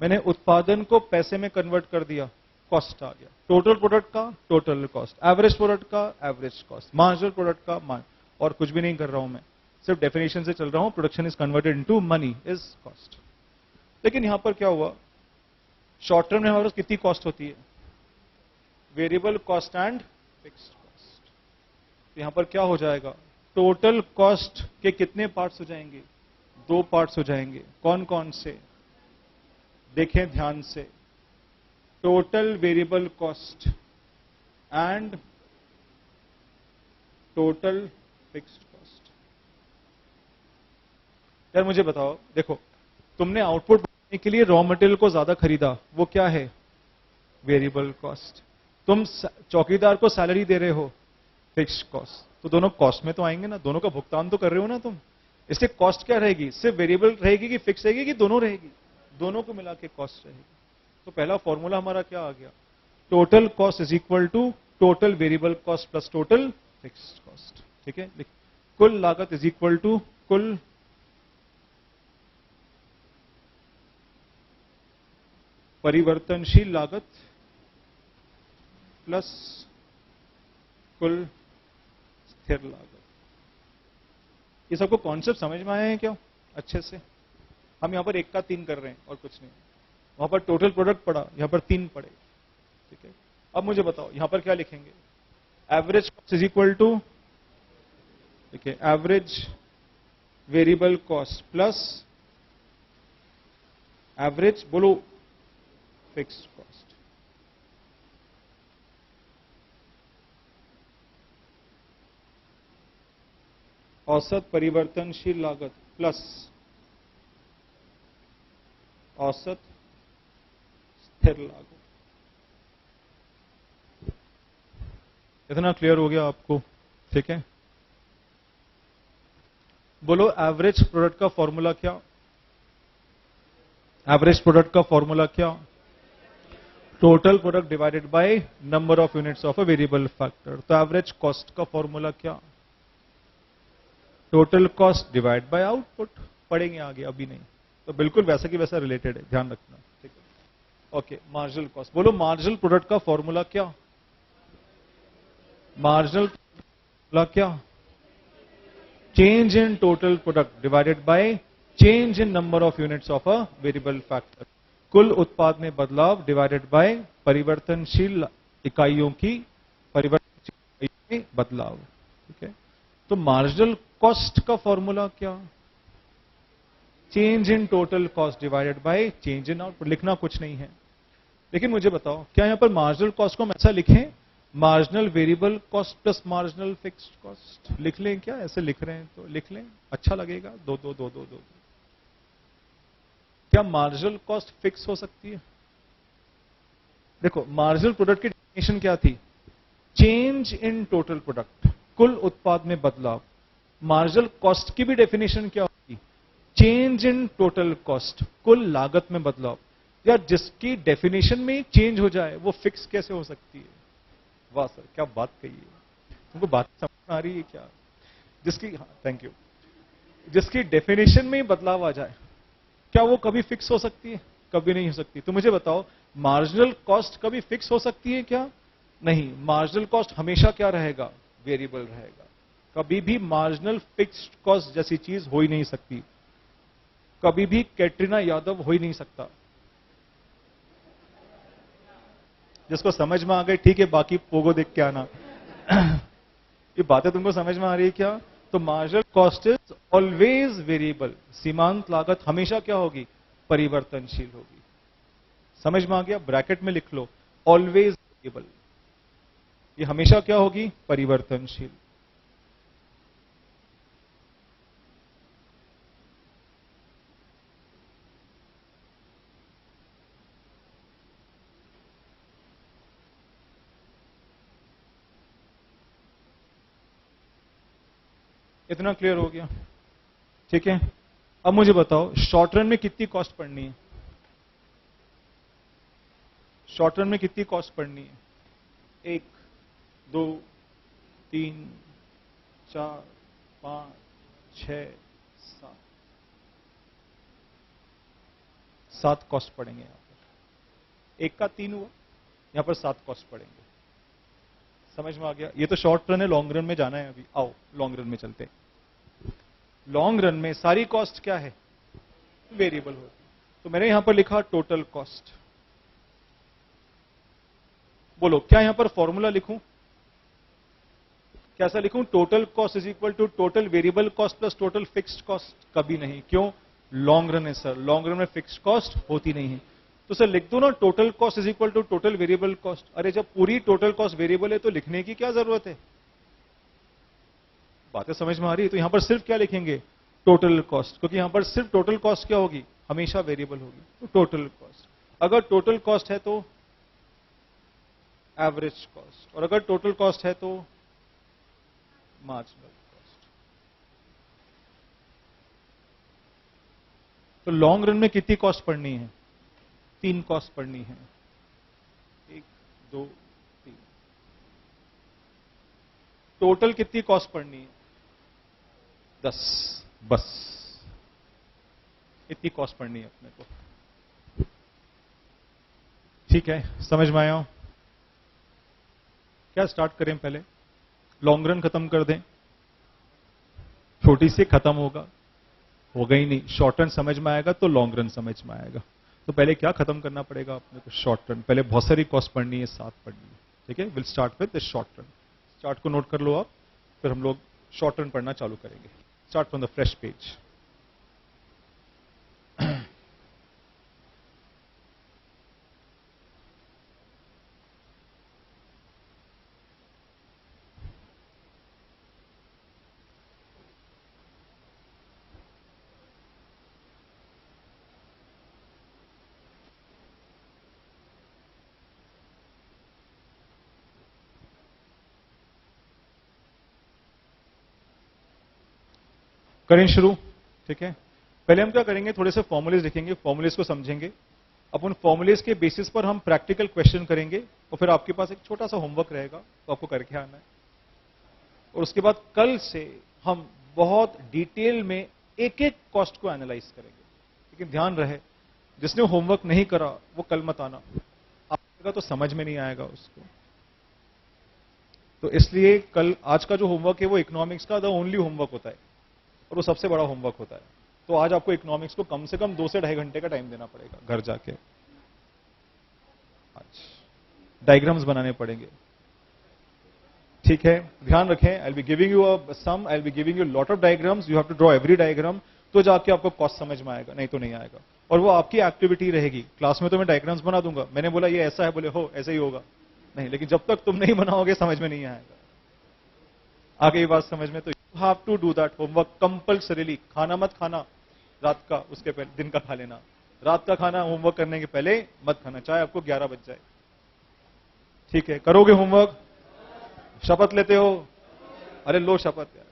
मैंने उत्पादन को पैसे में कन्वर्ट कर दिया, कॉस्ट आ गया। टोटल प्रोडक्ट का टोटल कॉस्ट, एवरेज प्रोडक्ट का एवरेज कॉस्ट, मार्जिनल प्रोडक्ट का और कुछ भी नहीं कर रहा हूं मैं, सिर्फ डेफिनेशन से चल रहा हूं। Production is converted into money is cost. लेकिन यहां पर क्या हुआ? शॉर्ट टर्म में हमारे पास कितनी कॉस्ट होती है? Variable cost and fixed cost. तो यहां पर क्या हो जाएगा? टोटल कॉस्ट के कितने पार्ट्स हो जाएंगे? 2 पार्ट्स हो जाएंगे। कौन कौन से? देखें ध्यान से, total variable cost and total fixed cost. यार मुझे बताओ, देखो तुमने आउटपुट बनाने के लिए रॉ मटेरियल को ज्यादा खरीदा, वो क्या है? Variable cost. तुम चौकीदार को सैलरी दे रहे हो, फिक्स्ड कॉस्ट। तो दोनों कॉस्ट में तो आएंगे ना, दोनों का भुगतान तो कर रहे हो ना तुम। इसलिए कॉस्ट क्या रहेगी, सिर्फ वेरिएबल रहेगी कि फिक्स रहेगी कि दोनों रहेगी? दोनों को मिला के कॉस्ट रहेगी। तो पहला फॉर्मूला हमारा क्या आ गया, total cost is equal to total variable cost plus total fixed cost. ठीक है, कुल लागत इज इक्वल टू कुल परिवर्तनशील लागत प्लस कुल स्थिर लागत। ये सबको कॉन्सेप्ट समझ में आए हैं क्या अच्छे से? हम यहां पर 1 का 3 कर रहे हैं और कुछ नहीं। वहां पर टोटल प्रोडक्ट पड़ा, यहां पर 3 पड़े। ठीक है, अब मुझे बताओ यहां पर क्या लिखेंगे, average cost is equal to, देखिए average variable cost plus average बोलो फिक्स्ड कॉस्ट। औसत परिवर्तनशील लागत प्लस औसत स्थिर लागत। इतना क्लियर हो गया आपको? ठीक है, बोलो एवरेज प्रोडक्ट का फॉर्मूला क्या? एवरेज प्रोडक्ट का फॉर्मूला क्या? Total product divided by number of units of a variable factor. तो एवरेज कॉस्ट का फॉर्मूला क्या? Total cost divide by output. पढ़ेंगे आगे, अभी नहीं। तो बिल्कुल वैसा की वैसा रिलेटेड है, ध्यान रखना। ठीक है, ओके। मार्जिनल कॉस्ट, बोलो मार्जिनल प्रोडक्ट का फॉर्मूला क्या? मार्जिनल फॉर्मूला क्या? Change in total product divided by change in number of units of a variable factor. कुल उत्पाद में बदलाव डिवाइडेड बाय परिवर्तनशील इकाइयों की परिवर्तनशील इकाइयों में बदलाव। ठीक है, तो मार्जिनल कॉस्ट का फॉर्मूला क्या? Change in total cost divided by change in output. लिखना कुछ नहीं है, लेकिन मुझे बताओ क्या यहां पर मार्जिनल कॉस्ट को हम ऐसा लिखें, marginal variable cost plus marginal fixed cost लिख लें क्या? ऐसे लिख रहे हैं तो लिख लें, अच्छा लगेगा। दो दो दो दो दो। क्या मार्जिनल कॉस्ट फिक्स हो सकती है? देखो मार्जिनल प्रोडक्ट की डेफिनेशन क्या थी? चेंज इन टोटल प्रोडक्ट, कुल उत्पाद में बदलाव। मार्जिनल कॉस्ट की भी डेफिनेशन क्या होगी? चेंज इन टोटल कॉस्ट, कुल लागत में बदलाव। या जिसकी डेफिनेशन में चेंज हो जाए वो फिक्स कैसे हो सकती है? वाह सर, क्या बात कही है, तुमको बात समझ आ रही है क्या? जिसकी, हाँ थैंक यू, जिसकी डेफिनेशन में ही बदलाव आ जाए, क्या वो कभी फिक्स हो सकती है? कभी नहीं हो सकती। तो मुझे बताओ मार्जिनल कॉस्ट कभी फिक्स हो सकती है क्या? नहीं, मार्जिनल कॉस्ट हमेशा क्या रहेगा? वेरिएबल रहेगा। कभी भी मार्जिनल फिक्स्ड कॉस्ट जैसी चीज हो ही नहीं सकती। कभी भी कैटरीना यादव हो ही नहीं सकता। जिसको समझ में आ गई ठीक है, बाकी पोगो देख के आना। ये बातें तुमको समझ में आ रही है क्या? तो marginal cost is always variable. सीमांत लागत हमेशा क्या होगी? परिवर्तनशील होगी। समझ में आ गया? ब्रैकेट में लिख लो, ऑलवेज वेरिएबल। ये हमेशा क्या होगी? परिवर्तनशील। इतना क्लियर हो गया? ठीक है, अब मुझे बताओ शॉर्ट रन में कितनी कॉस्ट पड़नी है? शॉर्ट रन में कितनी कॉस्ट पड़नी है? 1 2 3 4 5 6 7 7 कॉस्ट पड़ेंगे यहां पर। 1 का 3 हुआ, यहां पर 7 कॉस्ट पड़ेंगे। समझ में आ गया? ये तो शॉर्ट रन है, लॉन्ग रन में जाना है अभी। आओ लॉन्ग रन में चलते हैं। लॉन्ग रन में सारी कॉस्ट क्या है? वेरिएबल होती। तो मैंने यहां पर लिखा टोटल कॉस्ट। बोलो क्या यहां पर फॉर्मूला लिखूं? कैसा लिखूं? Total cost is equal to total variable cost plus total fixed cost? कभी नहीं। क्यों? लॉन्ग रन है सर, लॉन्ग रन में फिक्स्ड कॉस्ट होती नहीं है। तो सर लिख दो ना total cost is equal to total variable cost. अरे जब पूरी टोटल कॉस्ट वेरिएबल है तो लिखने की क्या जरूरत है? बातें समझ में आ रही है? तो यहां पर सिर्फ क्या लिखेंगे? टोटल कॉस्ट, क्योंकि यहां पर सिर्फ टोटल कॉस्ट क्या होगी? हमेशा वेरिएबल होगी। तो टोटल कॉस्ट, अगर टोटल कॉस्ट है तो एवरेज कॉस्ट, और अगर टोटल कॉस्ट है तो मार्जिनल कॉस्ट। तो लॉन्ग रन में कितनी कॉस्ट पढ़नी है? 3 कॉस्ट पढ़नी है, 1 2 3। टोटल कितनी कॉस्ट पढ़नी है? 10, बस इतनी कॉस्ट पढ़नी है अपने को। ठीक है, समझ में आया? क्या स्टार्ट करें? पहले लॉन्ग रन खत्म कर दें, छोटी से खत्म होगा ही नहीं। शॉर्ट रन समझ में आएगा तो लॉन्ग रन समझ में आएगा। तो पहले क्या खत्म करना पड़ेगा अपने को? Short run. पहले बहुत सारी कॉस्ट पढ़नी है, 7 पढ़नी है। ठीक है, will start with the short run. Chart को नोट कर लो आप, फिर हम लोग शॉर्ट रन पढ़ना चालू करेंगे। Start from the fresh page. करें शुरू। ठीक है, पहले हम क्या करेंगे, थोड़े से फॉर्मूलेज लिखेंगे, फॉर्मूलेज को समझेंगे। अब उन फॉर्मूलेज के बेसिस पर हम प्रैक्टिकल क्वेश्चन करेंगे और फिर आपके पास एक छोटा सा होमवर्क रहेगा तो आपको करके आना है। और उसके बाद कल से हम बहुत डिटेल में एक एक कॉस्ट को एनालाइज करेंगे। लेकिन ध्यान रहे, जिसने होमवर्क नहीं करा वो कल मत आना, आएगा तो समझ में नहीं आएगा उसको। तो इसलिए कल, आज का जो होमवर्क है वो इकोनॉमिक्स का द ओनली होमवर्क होता है और वो सबसे बड़ा होमवर्क होता है। तो आज आपको इकोनॉमिक्स को कम से कम 2 से 2.5 घंटे का टाइम देना पड़ेगा घर जाके। आज डायग्राम्स बनाने पड़ेंगे। ठीक है, ध्यान रखें, I will be giving you a some, I will be giving you lot of diagrams, you have to draw every diagram, तो जाके आपको कॉस्ट समझ में आएगा, नहीं तो नहीं आएगा। और वो आपकी एक्टिविटी रहेगी। क्लास में तो मैं डायग्राम्स बना दूंगा, मैंने बोला ये ऐसा है, बोले हो ऐसा ही होगा, नहीं, लेकिन जब तक तुम नहीं बनाओगे समझ में नहीं आएगा। आगे ये बात समझ में, तो you have to do that homework compulsorily. खाना मत खाना रात का, उसके पहले दिन का खा लेना। रात का खाना होमवर्क करने के पहले मत खाना, चाहे आपको 11 बज जाए। ठीक है, करोगे होमवर्क? शपथ लेते हो? अरे लो शपथ यार,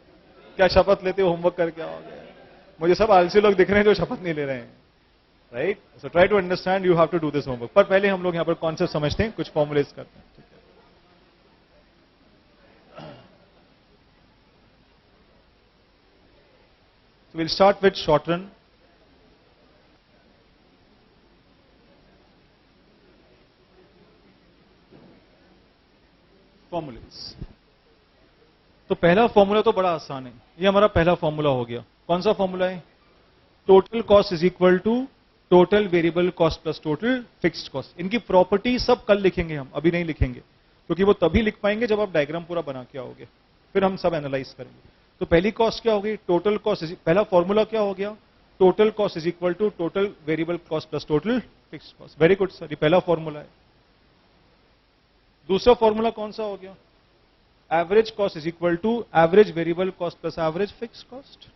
क्या शपथ लेते हो होमवर्क करके आओगे? मुझे सब आलसी लोग दिख रहे हैं जो शपथ नहीं ले रहे हैं। Right, so try to understand, you have to do this homework. पर पहले हम लोग यहां पर कॉन्सेप्ट समझते हैं, कुछ फॉर्मुलेज करते हैं। ठीक है, so we'll start with short run. Formulas. तो पहला फॉर्मूला तो बड़ा आसान है, ये हमारा पहला फॉर्मूला हो गया। कौन सा फॉर्मूला है? Total cost is equal to total variable cost plus total fixed cost. इनकी प्रॉपर्टी सब कल लिखेंगे हम, अभी नहीं लिखेंगे, क्योंकि वो तभी लिख पाएंगे जब आप डायग्राम पूरा बना के आओगे, फिर हम सब एनालाइज करेंगे। तो पहली कॉस्ट क्या होगी? Total cost. पहला फॉर्मूला क्या हो गया? Total cost is equal to total variable cost plus total fixed cost. Very good sir, ये पहला फॉर्मूला है। दूसरा फॉर्मूला कौन सा हो गया? Average cost is equal to average variable cost plus average fixed cost.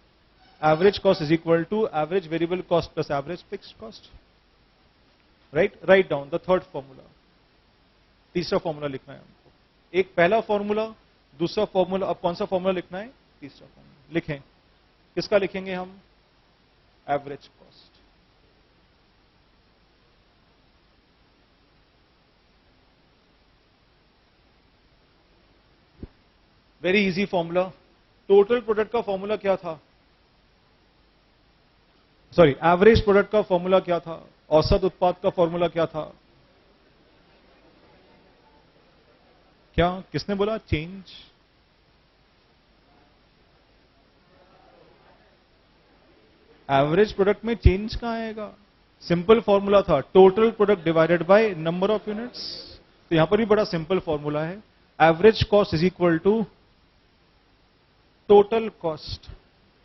Average cost is equal to average variable cost plus average fixed cost. Right, right down the third formula. तीसरा formula लिखना है हमको। एक पहला formula, दूसरा formula, अब कौन सा फॉर्मूला लिखना है? तीसरा फॉर्मूला लिखें। किसका लिखेंगे हम? Average cost. Very easy formula. Total product का फॉर्मूला क्या था? सॉरी, एवरेज प्रोडक्ट का फॉर्मूला क्या था? औसत उत्पाद का फॉर्मूला क्या था? क्या किसने बोला? चेंज। एवरेज प्रोडक्ट में चेंज कहां आएगा? सिंपल फॉर्मूला था, total product divided by number of units. तो यहां पर भी बड़ा सिंपल फॉर्मूला है। Average cost is equal to total cost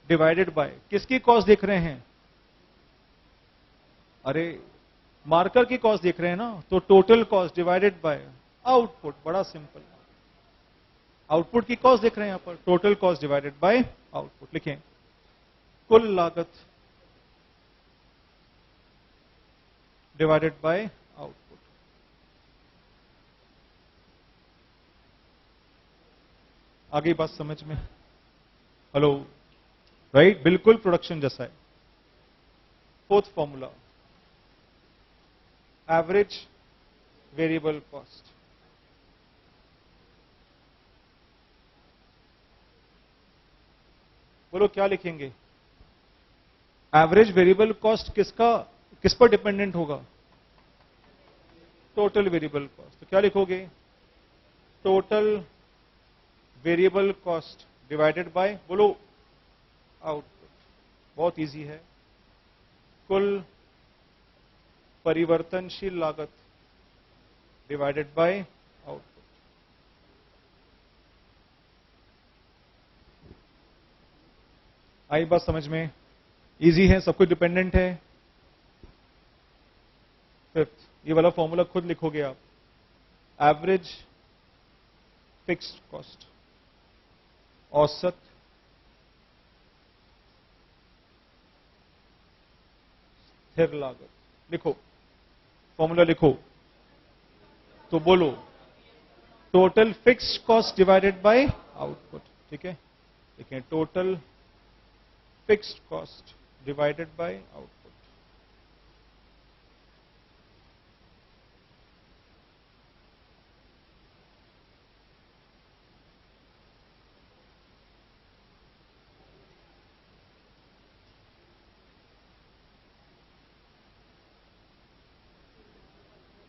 divided by, किसकी कॉस्ट देख रहे हैं? अरे मार्कर की कॉस्ट देख रहे हैं ना, तो total cost divided bye output. बड़ा सिंपल, आउटपुट की कॉस्ट देख रहे हैं यहां पर, total cost divided bye output. लिखें, कुल लागत डिवाइडेड बाय आउटपुट। आगे बात समझ में? हेलो, राइट, बिल्कुल प्रोडक्शन जैसा है। Fourth formula, average variable cost. बोलो क्या लिखेंगे? एवरेज वेरिएबल कॉस्ट किस पर डिपेंडेंट होगा? Total variable cost. तो क्या लिखोगे? Total variable cost divided by, बोलो, आउटपुट। बहुत इजी है। कुल परिवर्तनशील लागत डिवाइडेड बाय आउटपुट। आई बात समझ में? इजी है, सब कुछ डिपेंडेंट है। फिफ्थ, ये वाला फॉर्मूला खुद लिखोगे आप। एवरेज फिक्स्ड कॉस्ट, औसत स्थिर लागत। लिखो, फॉर्मूला लिखो। तो बोलो, total fixed cost divided bye output. ठीक है, देखिए, total fixed cost divided bye output.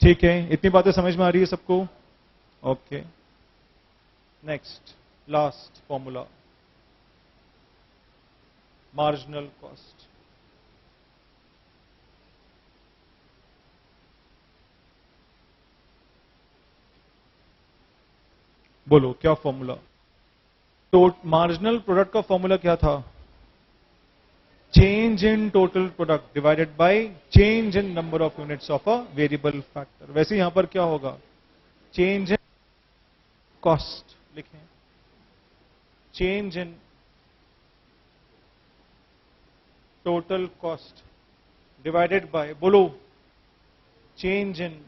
ठीक है, इतनी बातें समझ में आ रही है सबको? Okay, next, last formula, marginal cost. बोलो क्या फॉर्मूला? तो मार्जिनल प्रोडक्ट का फॉर्मूला क्या था? Change in total product divided by change in number of units of a variable factor. वैसे यहां पर क्या होगा? चेंज इन कॉस्ट लिखें, change in total cost divided by, बोलो, change in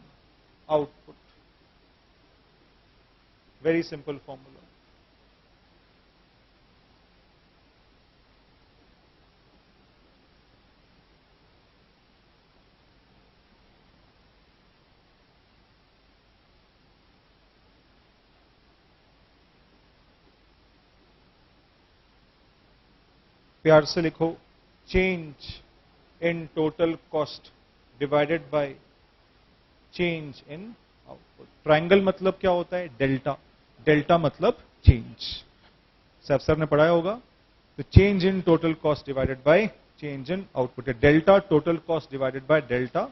output. Very simple formula. प्यार से लिखो, change in total cost divided by change in output. Triangle मतलब क्या होता है? डेल्टा। डेल्टा मतलब चेंज। सब सर ने पढ़ाया होगा। तो change in total cost divided by change in output. Delta total cost divided by delta.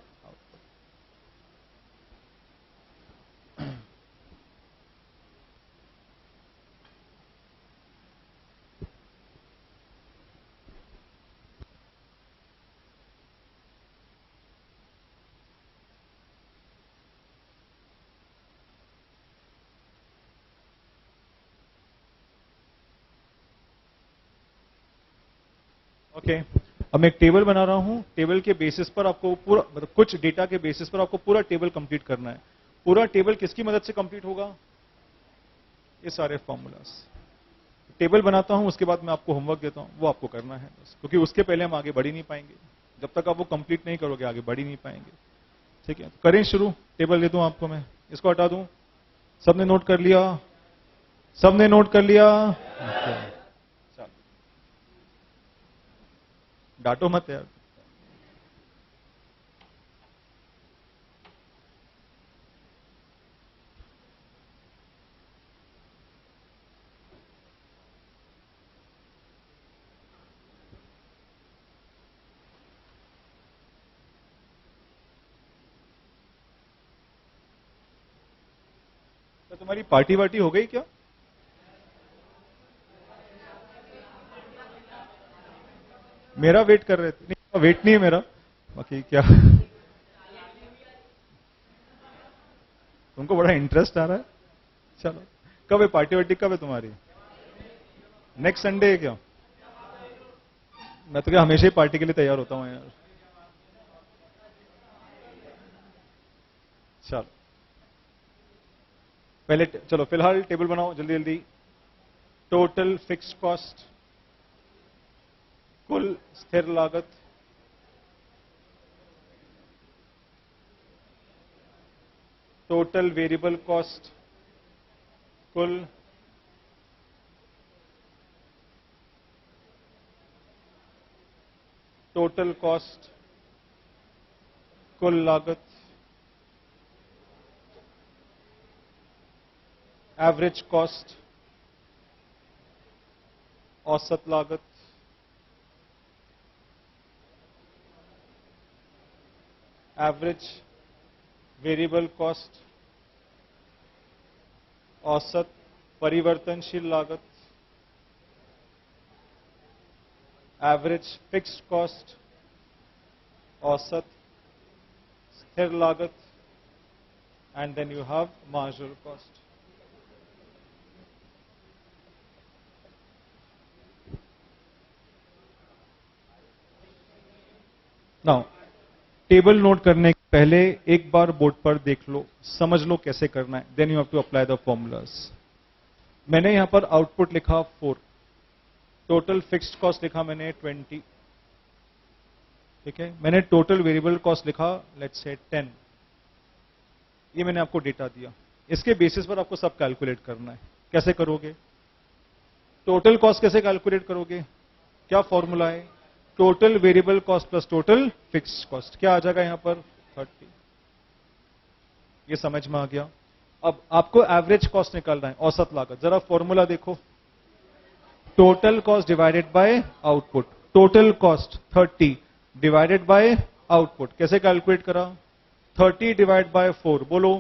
Okay, अब मैं एक टेबल बना रहा हूं। टेबल के बेसिस पर आपको पूरा, मतलब कुछ डेटा के बेसिस पर आपको पूरा टेबल कंप्लीट करना है। पूरा टेबल किसकी मदद से कंप्लीट होगा? ये सारे फॉर्मूलास। टेबल बनाता हूं, उसके बाद मैं आपको होमवर्क देता हूं, वो आपको करना है बस, क्योंकि उसके पहले हम आगे बढ़ ही नहीं पाएंगे। जब तक आप वो कंप्लीट नहीं करोगे आगे बढ़ ही नहीं पाएंगे। ठीक है, करें शुरू। टेबल दे दूं आपको मैं, इसको हटा दूं। सबने नोट कर लिया? सबने नोट कर लिया? चलो, डांटो मत यार। तो तुम्हारी पार्टी वार्टी हो गई क्या? मेरा वेट कर रहे थे? नहीं, वेट नहीं है मेरा। बाकी क्या, तुमको बड़ा इंटरेस्ट आ रहा है। चलो, कब है पार्टी वार्टी? कब है तुम्हारी? नेक्स्ट संडे है क्या? मैं तो क्या हमेशा ही पार्टी के लिए तैयार होता हूं यार। चलो, पहले चलो फिलहाल टेबल बनाओ जल्दी जल्दी। टोटल फिक्स्ड कॉस्ट कुल स्थिर लागत, टोटल वेरिएबल कॉस्ट, कुल टोटल कॉस्ट, कुल लागत, एवरेज कॉस्ट, औसत लागत, एवरेज वेरिएबल कॉस्ट, औसत परिवर्तनशील लागत, एवरेज फिक्स्ड कॉस्ट, औसत स्थिर लागत, and then you have marginal cost. Now table note करने के पहले एक बार बोर्ड पर देख लो, समझ लो कैसे करना है, then you have to apply the formulas. मैंने यहां पर आउटपुट लिखा 4, टोटल फिक्स्ड कॉस्ट लिखा मैंने 20, ठीक है. मैंने टोटल वेरिएबल कॉस्ट लिखा लेट्स से 10. ये मैंने आपको डेटा दिया, इसके बेसिस पर आपको सब कैलकुलेट करना है. कैसे करोगे? टोटल कॉस्ट कैसे कैलकुलेट करोगे? क्या फॉर्मूला है? Total variable cost plus total fixed cost. क्या आ जाएगा यहां पर? 30. ये समझ में आ गया. अब आपको एवरेज कॉस्ट निकालना है, औसत लागत. जरा फॉर्मूला देखो, total cost divided bye output. Total cost 30 divided by output. कैसे कैलकुलेट करा? 30 डिवाइड बाय 4. बोलो,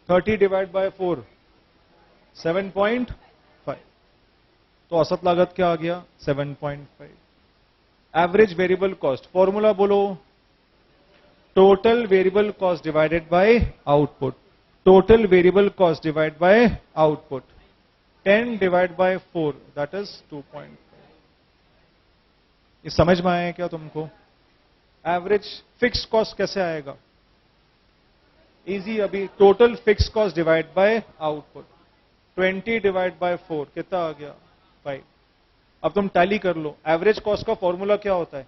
30 डिवाइड बाय 4 7.5. तो औसत लागत क्या आ गया? 7.5. एवरेज वेरिएबल कॉस्ट फॉर्मूला बोलो, total variable cost divided bye output. Total variable cost divide by output. 10 divide by 4 that is 2.5. ये समझ में आया क्या तुमको? एवरेज फिक्स्ड कॉस्ट कैसे आएगा? इजी. अभी total fixed cost divide by output. 20 divide by 4 कितना आ गया? 5. अब तुम टैली कर लो. एवरेज कॉस्ट का फॉर्मूला क्या होता है?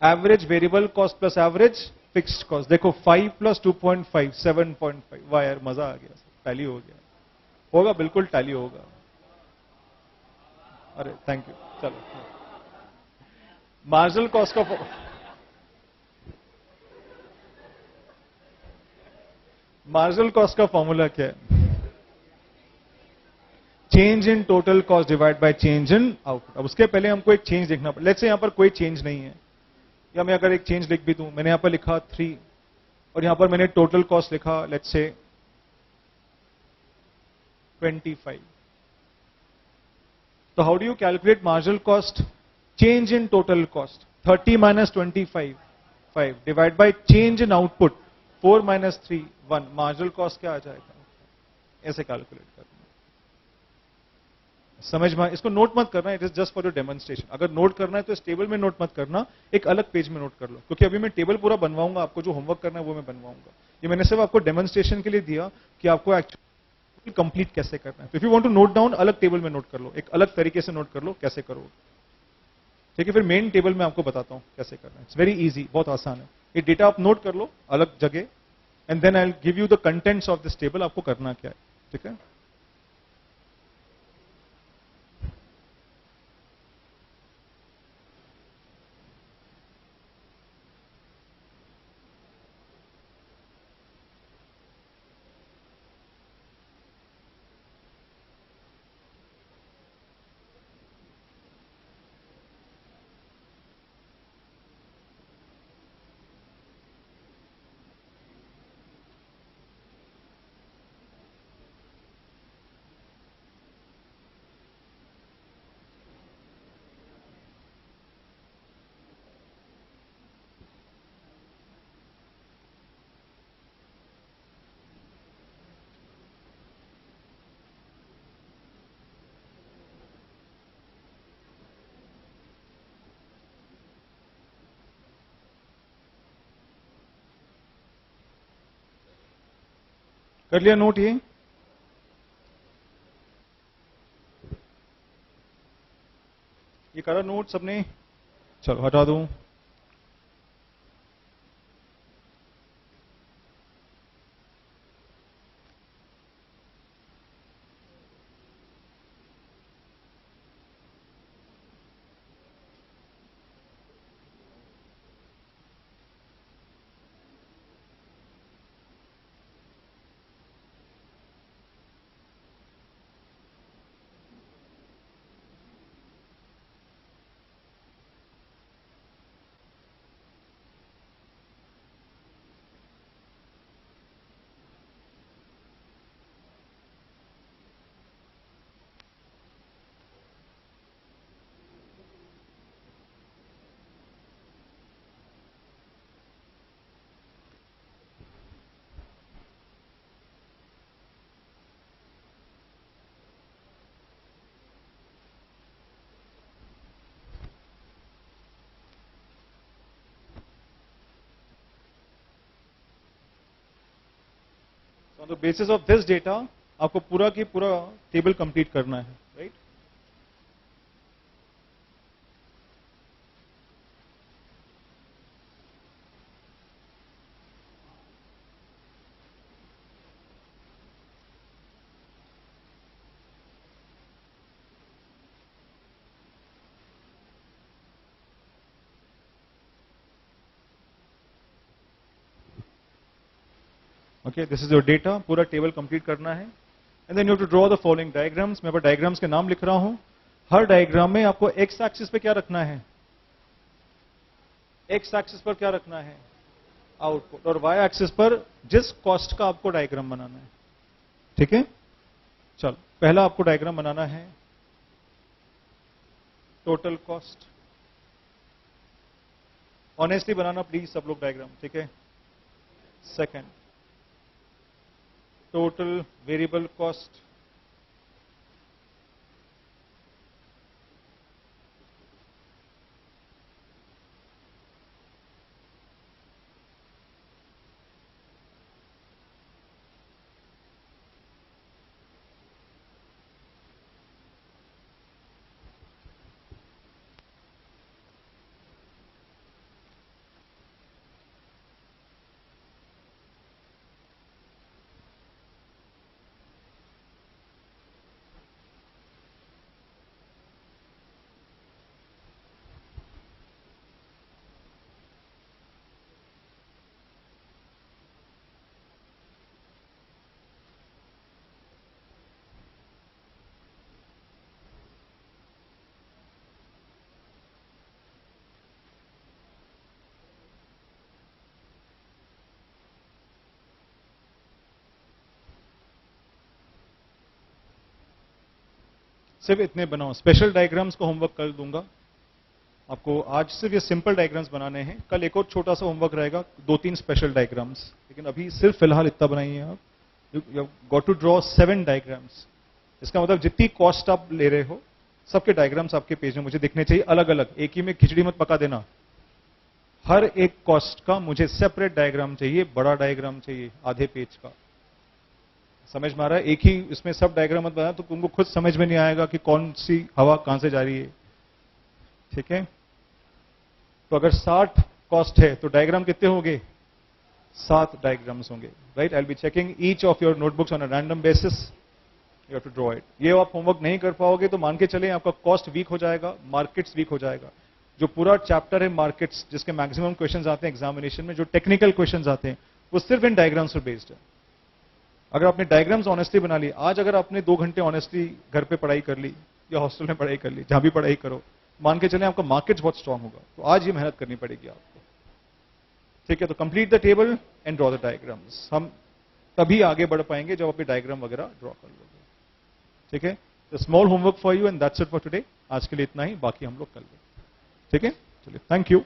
Average variable cost plus average fixed cost. देखो 5 प्लस 2.5 7.5. वाह यार, मजा आ गया, टैली हो गया. होगा, बिल्कुल टैली होगा. अरे थैंक यू. चलो, मार्जिनल कॉस्ट का मार्जिनल कॉस्ट का फॉर्मूला क्या है? Change in total cost divide by change in output. अब उसके पहले हमको एक चेंज देखना पड़ेगा. लेट्स से यहां पर कोई चेंज नहीं है, या मैं अगर एक चेंज लिख भी दूं, मैंने यहां पर लिखा 3 और यहां पर मैंने टोटल कॉस्ट लिखा लेट्स से 25. तो how do you calculate marginal cost? Change in total cost 30 minus 25 5 divide by change in output 4 minus 3 1. Marginal cost क्या आ जाएगा? ऐसे कैलकुलेट करना. समझ में? इसको नोट मत करना, it is just for your demonstration. अगर नोट करना है तो इस टेबल में नोट मत करना, एक अलग पेज में नोट कर लो, क्योंकि अभी मैं टेबल पूरा बनवाऊंगा. आपको जो होमवर्क करना है वो मैं बनवाऊंगा. ये मैंने सिर्फ आपको डेमोन्स्ट्रेशन के लिए दिया कि आपको एक्चुअली कंप्लीट कैसे करना है. If you want to note down, अलग टेबल में नोट कर लो, एक अलग तरीके से नोट कर लो कैसे करो. ठीक है, फिर मेन टेबल में आपको बताता हूं कैसे करना है. इट्स वेरी इजी, बहुत आसान है. ये डेटा आप नोट कर लो अलग जगह, and then I will give you the contents of this table. आपको करना क्या है, ठीक है? कर लिया नोट? ये ये करा नोट सबने? चलो हटा दूं। On the basis of this data आपको पूरा की पूरा टेबल कंप्लीट करना है, right? Okay, this is your data, पूरा टेबल कंप्लीट करना है। And then you have to draw the following diagrams. मैं डायग्राम्स के नाम लिख रहा हूं। हर डायग्राम में आपको एक्स एक्सिस पे क्या रखना है? एक्स एक्सिस पर क्या रखना है? आउटपुट। और वाई एक्सिस पर जिस कॉस्ट का आपको डायग्राम बनाना है। ठीक है, चलो पहला आपको डायग्राम बनाना है total cost. Honestly banana please सब लोग डायग्राम, ठीक है? सेकेंड, total variable cost, सिर्फ इतने बनाओ। स्पेशल डायग्राम्स को होमवर्क कर दूंगा आपको। आज सिर्फ ये सिंपल डायग्राम्स बनाने हैं, कल एक और छोटा सा होमवर्क रहेगा, 2-3 स्पेशल डायग्राम्स। लेकिन अभी सिर्फ फिलहाल इतना बनाइए आप। You have got to draw 7 diagrams. इसका मतलब जितनी कॉस्ट आप ले रहे हो सबके डायग्राम्स आपके पेज में मुझे दिखने चाहिए अलग अलग। एक ही में खिचड़ी मत पका देना। हर एक कॉस्ट का मुझे सेपरेट डायग्राम चाहिए, बड़ा डायग्राम चाहिए आधे पेज का। समझ में आ रहा है? एक ही इसमें सब डायग्राम मत बना तो तुमको खुद समझ में नहीं आएगा कि कौन सी हवा कहां से जा रही है। ठीक है, तो अगर 60 कॉस्ट है तो डायग्राम कितने होंगे? 7 डायग्राम्स होंगे, right? I will be checking each of your notebooks on a random basis. You have to draw it. ये आप होमवर्क नहीं कर पाओगे तो मान के चले आपका कॉस्ट वीक हो जाएगा, मार्केट्स वीक हो जाएगा। जो पूरा चैप्टर है मार्केट्स, जिसके मैक्सिमम क्वेश्चंस आते हैं एग्जामिनेशन में, जो टेक्निकल क्वेश्चंस आते हैं वो सिर्फ इन डायग्राम्स पर बेस्ड है। अगर आपने डायग्राम्स ऑनेस्टली बना ली, आज अगर आपने 2 घंटे ऑनेस्टली घर पे पढ़ाई कर ली या हॉस्टल में पढ़ाई कर ली, जहां भी पढ़ाई करो, मान के चले आपका मार्केट्स बहुत स्ट्रांग होगा। तो आज ये मेहनत करनी पड़ेगी आपको। ठीक है, तो complete the table and draw the diagrams. हम तभी आगे बढ़ पाएंगे जब अपने डायग्राम वगैरह ड्रॉ कर लोगे। ठीक है, तो small homework for you and that's it for today. आज के लिए इतना ही, बाकी हम लोग कर लेंगे। ठीक है, चलिए, थैंक यू।